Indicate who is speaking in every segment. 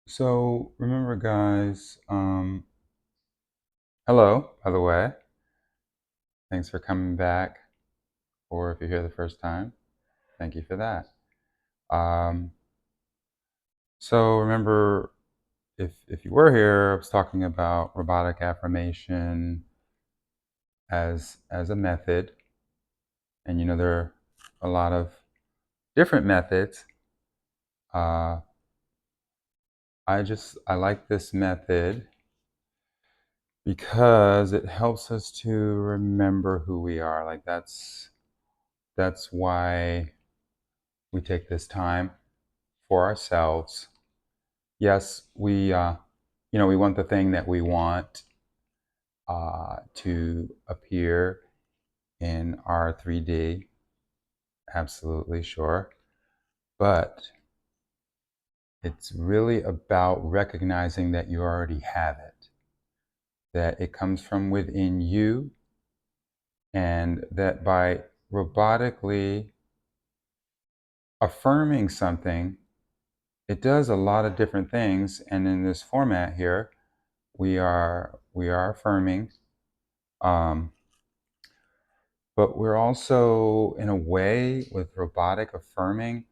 Speaker 1: So remember, guys, hello, by the way. Thanks for coming back. Or if you're here the first time, thank you for that. Um, so remember, if you were here, I was talking about robotic affirmation as a method. And there are a lot of different methods. Uh, I like this method because it helps us to remember who we are. Like that's why we take this time for ourselves. Yes, we want the thing that we want to appear in our 3D. Absolutely sure. But it's really about recognizing that you already have it, that it comes from within you, and that by robotically affirming something, it does a lot of different things. And in this format here, we are affirming, um, but we're also, in a way, with robotic affirming,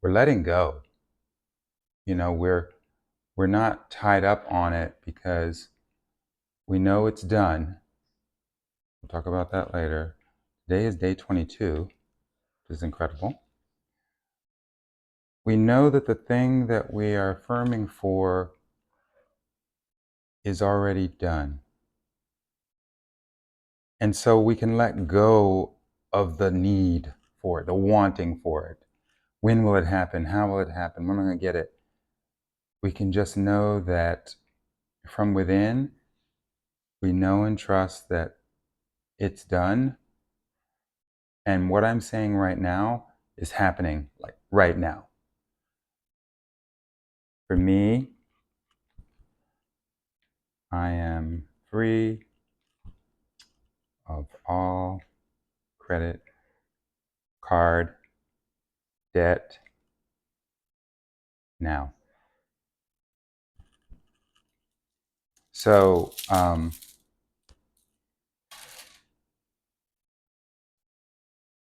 Speaker 1: we're letting go. We're not tied up on it because we know it's done. We'll talk about that later. Today is day 22, which is incredible. We know that the thing that we are affirming for is already done. And so we can let go of the need for it, the wanting for it. When will it happen? How will it happen? When am I going to get it? We can just know that from within, we know and trust that it's done. And what I'm saying right now is happening, like right now. For me, I am free of all credit card debt now. So,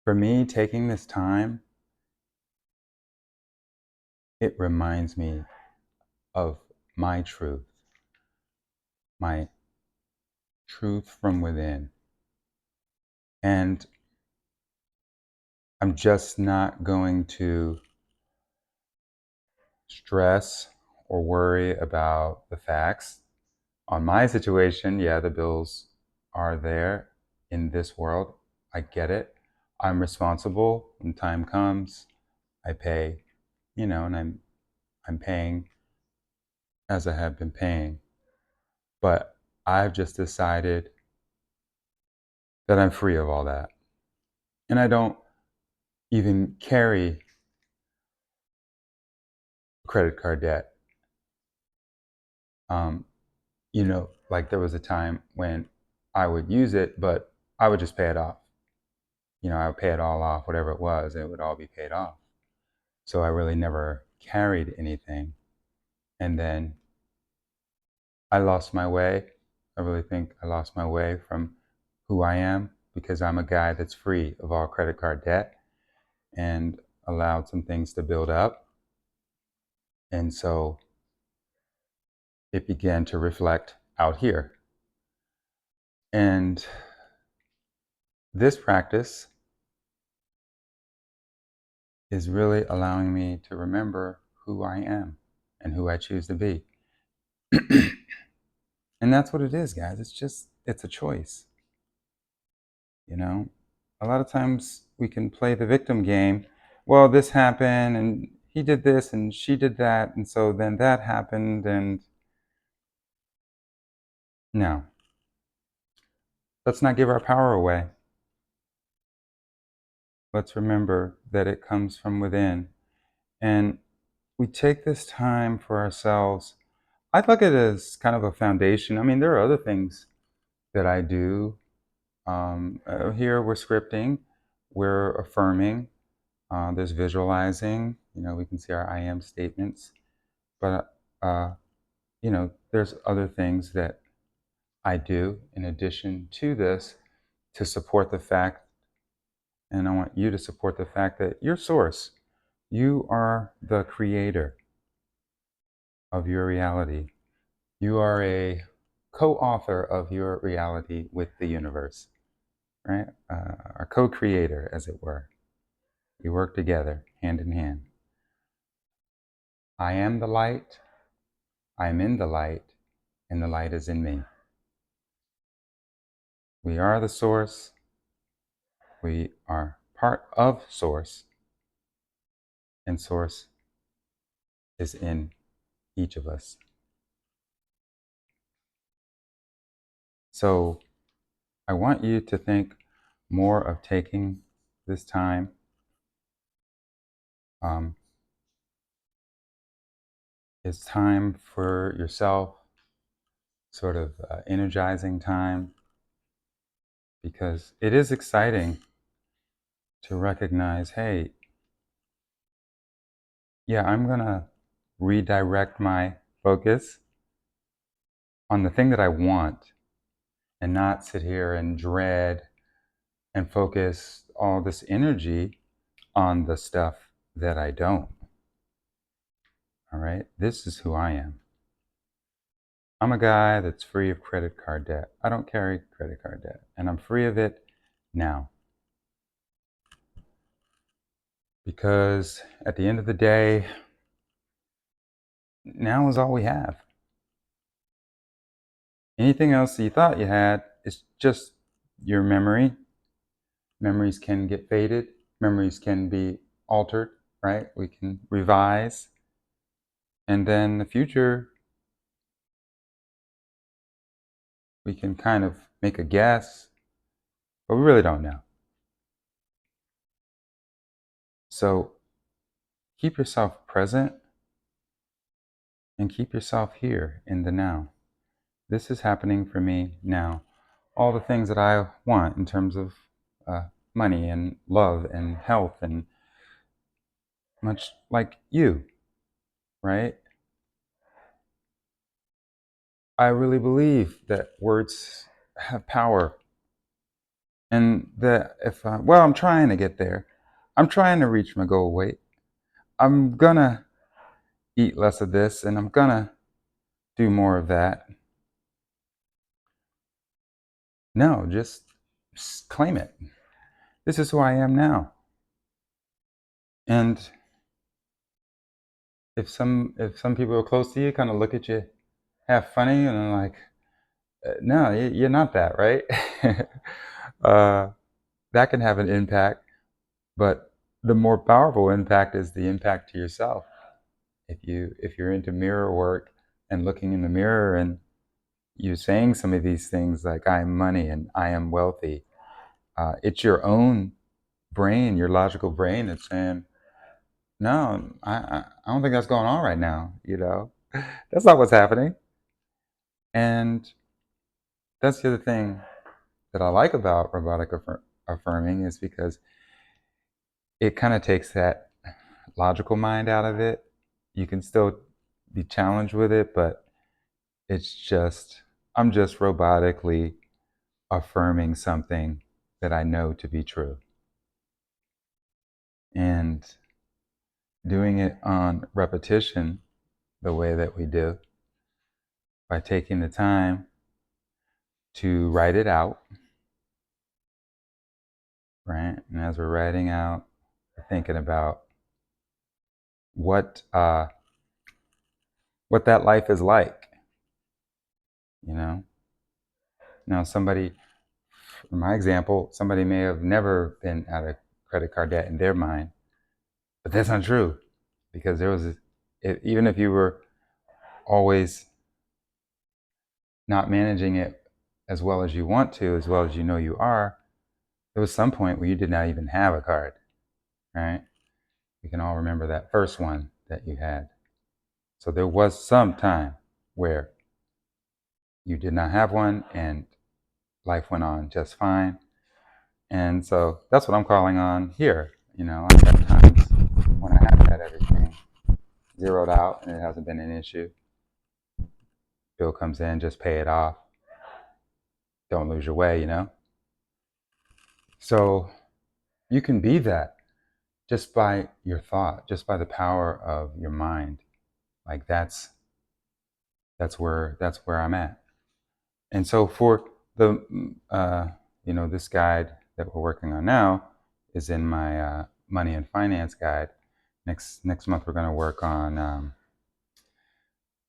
Speaker 1: for me, taking this time, it reminds me of my my truth from within. And I'm just not going to stress or worry about the facts. On my situation, yeah, the bills are there in this world. I get it. I'm responsible. When time comes, I pay, and I'm paying as I have been paying. But I've just decided that I'm free of all that. And I don't even carry credit card debt. Um, like there was a time when I would use it, but I would just pay it off. I would pay it all off, whatever it was, it would all be paid off. So I really never carried anything. And then I lost my way. I really think I lost my way from who I am because I'm a guy that's free of all credit card debt and allowed some things to build up. And so it began to reflect out here. And this practice is really allowing me to remember who I am and who I choose to be. And that's what it is, guys. It's a choice. A lot of times we can play the victim game. Well, this happened and he did this and she did that. And so then that happened. And no, let's not give our power away. Let's remember that it comes from within. And we take this time for ourselves. I look at it as kind of a foundation. I mean, there are other things that I do. Here we're scripting, we're affirming, there's visualizing. We can see our I am statements. But there's other things that I do in addition to this to support the fact, and I want you to support the fact that you're source. You are the creator of your reality. You are a co-author of your reality with the universe, right? A co-creator, as it were. You work together, hand in hand. I am the light. I am in the light, and the light is in me. We are the source. We are part of source, and source is in each of us. So I want you to think more of taking this time it's time for yourself, sort of energizing time, because it is exciting to recognize, hey, yeah, I'm going to redirect my focus on the thing that I want and not sit here and dread and focus all this energy on the stuff that I don't. All right, this is who I am. I'm a guy that's free of credit card debt. I don't carry credit card debt, and I'm free of it now. Because at the end of the day, now is all we have. Anything else that you thought you had is just your memory. Memories can get faded. Memories can be altered, right? We can revise. And then the future, we can kind of make a guess, but we really don't know. So keep yourself present and keep yourself here in the now. This is happening for me now. All the things that I want in terms of money and love and health, and much like you, right? I really believe that words have power, and that if I'm trying to get there, I'm trying to reach my goal weight, I'm gonna eat less of this and I'm gonna do more of that. No, just claim it. This is who I am now. And if some people are close to you kind of look at you half funny and I'm like, no, you're not that, right? That can have an impact, but the more powerful impact is the impact to yourself. If you're into mirror work and looking in the mirror and you saying some of these things like I am money and I am wealthy, it's your own brain, your logical brain, that's saying, no, I don't think that's going on right now. That's not what's happening. And that's the other thing that I like about robotic affirming, is because it kind of takes that logical mind out of it. You can still be challenged with it, but I'm just robotically affirming something that I know to be true. And doing it on repetition the way that we do, by taking the time to write it out, right? And as we're writing out, we're thinking about what that life is like. Now somebody, in my example, somebody may have never been out of credit card debt in their mind, but that's not true, because even if you were always not managing it as well as you want to, as well as you know you are, there was some point where you did not even have a card, right? We can all remember that first one that you had. So there was some time where you did not have one and life went on just fine. And so that's what I'm calling on here. I've had times when I have had everything zeroed out and it hasn't been an issue. bill comes in, just pay it off. Don't lose your way, So you can be that just by your thought, just by the power of your mind. Like that's where I'm at. And so for the this guide that we're working on now is in my money and finance guide. Next month we're going to work on.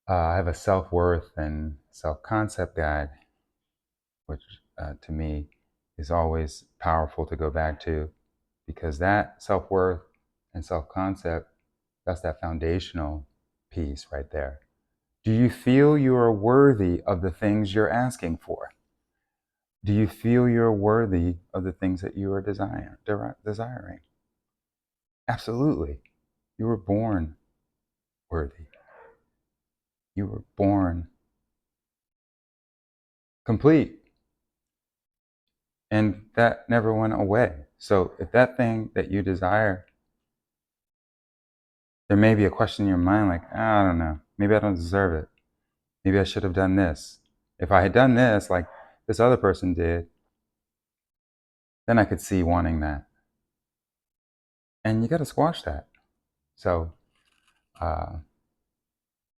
Speaker 1: I have a self-worth and self-concept guide, which to me is always powerful to go back to, because that self-worth and self-concept, that's that foundational piece right there. Do you feel you are worthy of the things you're asking for? Do you feel you're worthy of the things that you are desiring? Absolutely. You were born worthy. You were born complete. And that never went away. So if that thing that you desire, there may be a question in your mind like, I don't know, maybe I don't deserve it. Maybe I should have done this. If I had done this like this other person did, then I could see wanting that. And you got to squash that. So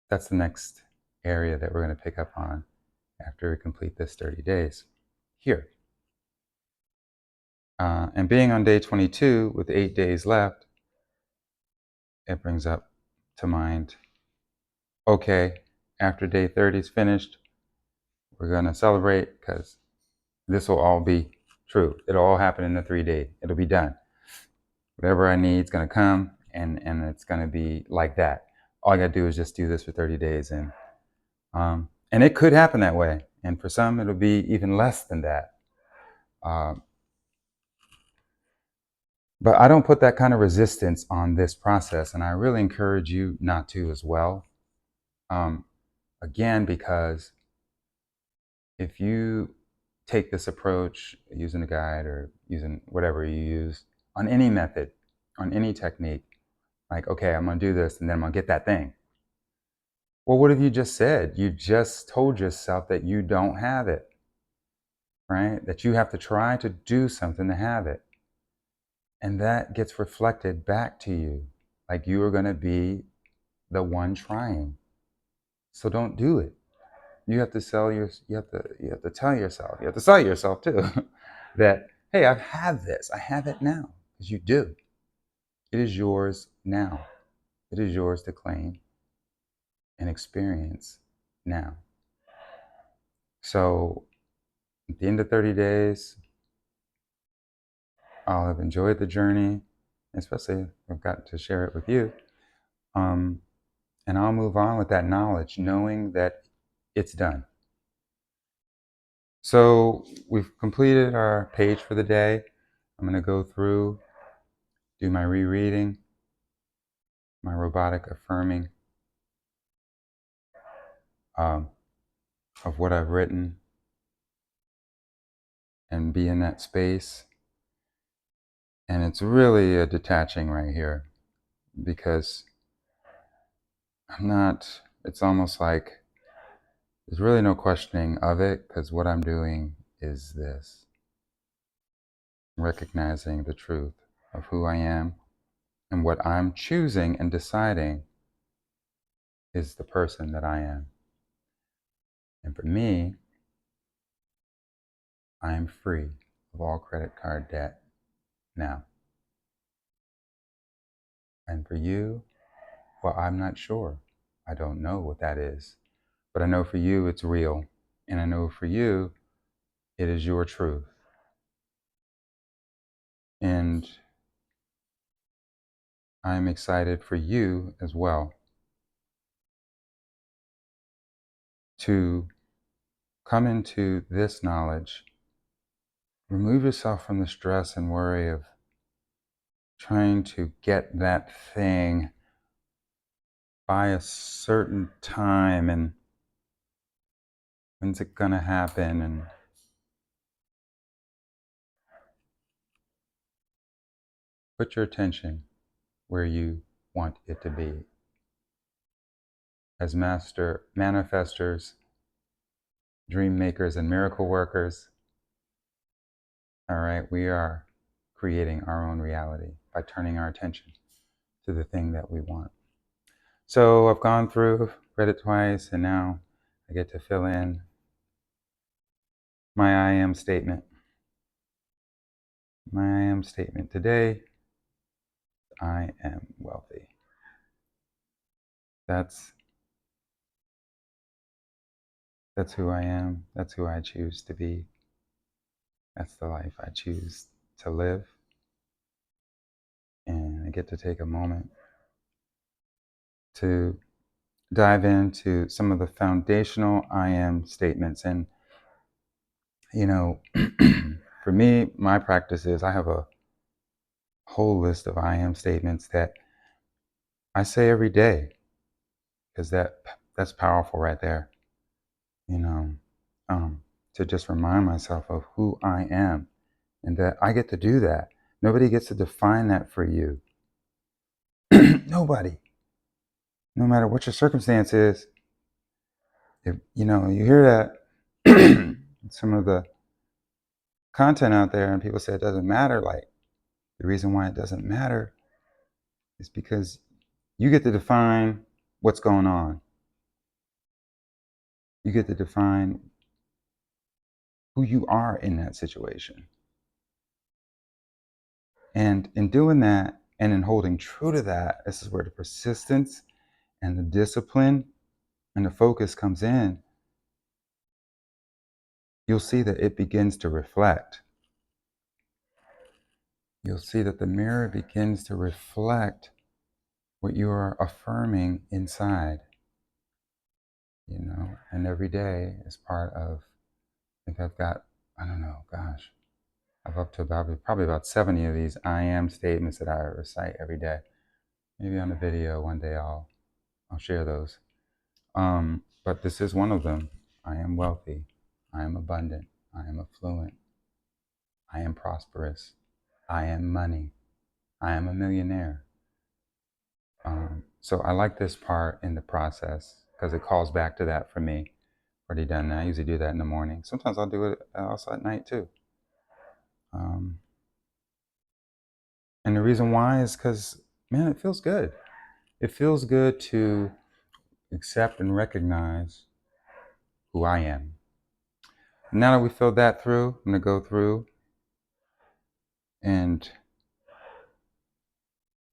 Speaker 1: that's the next area that we're going to pick up on after we complete this 30 days here. And being on day 22 with 8 days left, it brings up to mind, okay, after day 30 is finished, we're going to celebrate because this will all be true. It'll all happen in the 3 day. It'll be done. Whatever I need is going to come, and it's going to be like that. All I got to do is just do this for 30 days. And it could happen that way. And for some, it'll be even less than that. But I don't put that kind of resistance on this process, and I really encourage you not to as well. Again, because if you take this approach using a guide or using whatever you use on any method, on any technique, like, okay, I'm going to do this and then I'm going to get that thing. Well, what have you just said? You just told yourself that you don't have it, right? That you have to try to do something to have it. And that gets reflected back to you, like you are going to be the one trying. So don't do it. You have to tell yourself, you have to sell yourself too, that, hey, I have this, I have it now, because you do. It is yours now. It is yours to claim and experience now. So at the end of 30 days, I'll have enjoyed the journey, especially if I've got to share it with you. And I'll move on with that knowledge, knowing that it's done. So we've completed our page for the day. I'm going to go through, do my rereading, my robotic affirming of what I've written, and be in that space. And it's really a detaching right here, because it's almost like there's really no questioning of it, because what I'm doing is this, recognizing the truth of who I am, and what I'm choosing and deciding is the person that I am. And for me, I am free of all credit card debt now. And for you, well, I'm not sure. I don't know what that is. But I know for you, it's real. And I know for you, it is your truth. And I'm excited for you as well to come into this knowledge. Remove yourself from the stress and worry of trying to get that thing by a certain time, and when's it gonna happen, and put your attention where you want it to be. As master manifestors, dream makers and miracle workers. All right, we are creating our own reality by turning our attention to the thing that we want. So I've gone through, read it twice, and now I get to fill in my I am statement. My I am statement today: I am wealthy. That's who I am. That's who I choose to be. That's the life I choose to live. And I get to take a moment to dive into some of the foundational I am statements. And, you know, for me, my practice is I have a whole list of I am statements that I say every day, because that's powerful right there, you know, to just remind myself of who I am and that I get to do that. Nobody gets to define that for you. Nobody. No matter what your circumstance is, if you hear that some of the content out there and people say it doesn't matter, like the reason why it doesn't matter is because you get to define what's going on. You get to define who you are in that situation. And in doing that and in holding true to that, this is where the persistence and the discipline and the focus comes in. You'll see that it begins to reflect. You'll see that the mirror begins to reflect what you are affirming inside. And every day is part of, I think I've got, I don't know, gosh, I've up to probably about 70 of these I am statements that I recite every day. Maybe on a video one day I'll share those. But this is one of them. I am wealthy. I am abundant. I am affluent. I am prosperous. I am money. I am a millionaire. So I like this part in the process because it calls back to that for me. Already done that. I usually do that in the morning. Sometimes I'll do it also at night too. And the reason why is because, man, it feels good. It feels good to accept and recognize who I am. Now that we filled that through, I'm going to go through and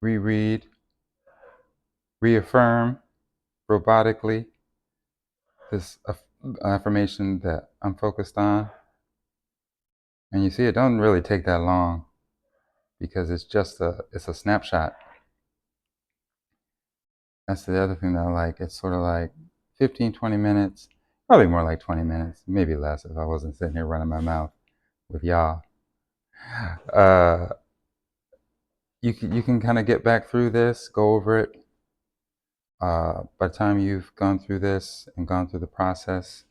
Speaker 1: reread, reaffirm robotically this affirmation that I'm focused on. And you see, it doesn't really take that long because it's a snapshot. That's the other thing that I like. It's sort of like 15, 20 minutes, probably more like 20 minutes, maybe less if I wasn't sitting here running my mouth with y'all. You can kind of get back through this, go over it. By the time you've gone through this and gone through the process,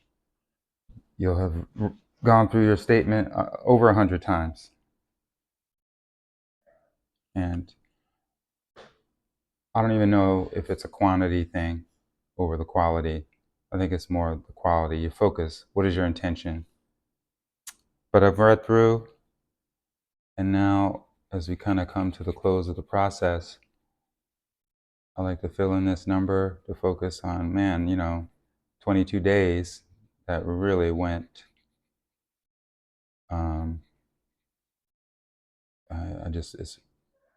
Speaker 1: you'll have gone through your statement over 100 times. And I don't even know if it's a quantity thing over the quality. I think it's more the quality. You focus. What is your intention? But I've read through, and now as we kind of come to the close of the process, I like to fill in this number to focus on, 22 days that really went.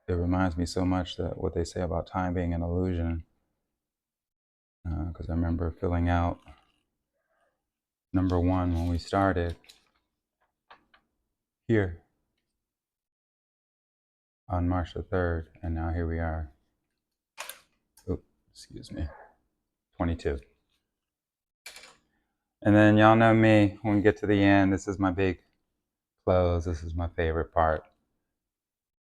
Speaker 1: It reminds me so much that what they say about time being an illusion. Because I remember filling out number 1 when we started here on March the 3rd, and now here we are. Oops, excuse me, 22. And then y'all know me, when we get to the end, this is my big close. This is my favorite part.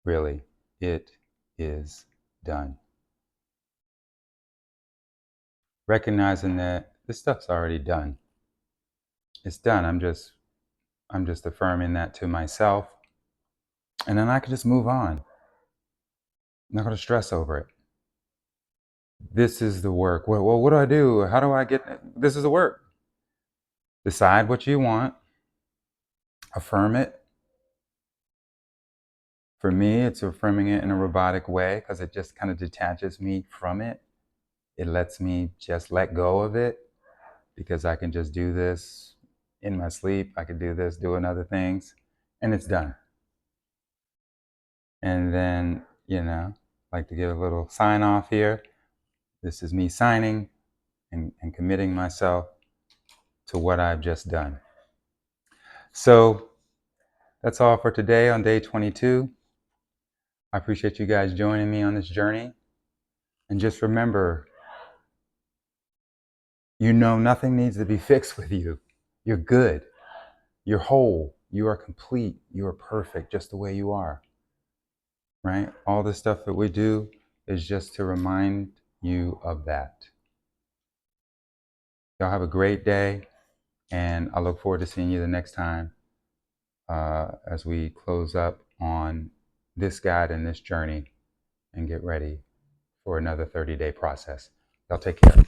Speaker 1: Really, it is done. Recognizing that this stuff's already done. It's done. I'm just affirming that to myself. And then I can just move on. I'm not going to stress over it. This is the work. Well, what do I do? How do I get? This is the work. Decide what you want, affirm it. For me, it's affirming it in a robotic way because it just kind of detaches me from it. It lets me just let go of it because I can just do this in my sleep. I can do this, doing other things, and it's done. And then, like to give a little sign off here. This is me signing and committing myself to what I've just done. So that's all for today on day 22. I appreciate you guys joining me on this journey. And just remember, nothing needs to be fixed with you. You're good. You're whole. You are complete. You are perfect just the way you are. Right? All the stuff that we do is just to remind you of that. Y'all have a great day, and I look forward to seeing you the next time as we close up on this guide and this journey and get ready for another 30-day process. Y'all take care.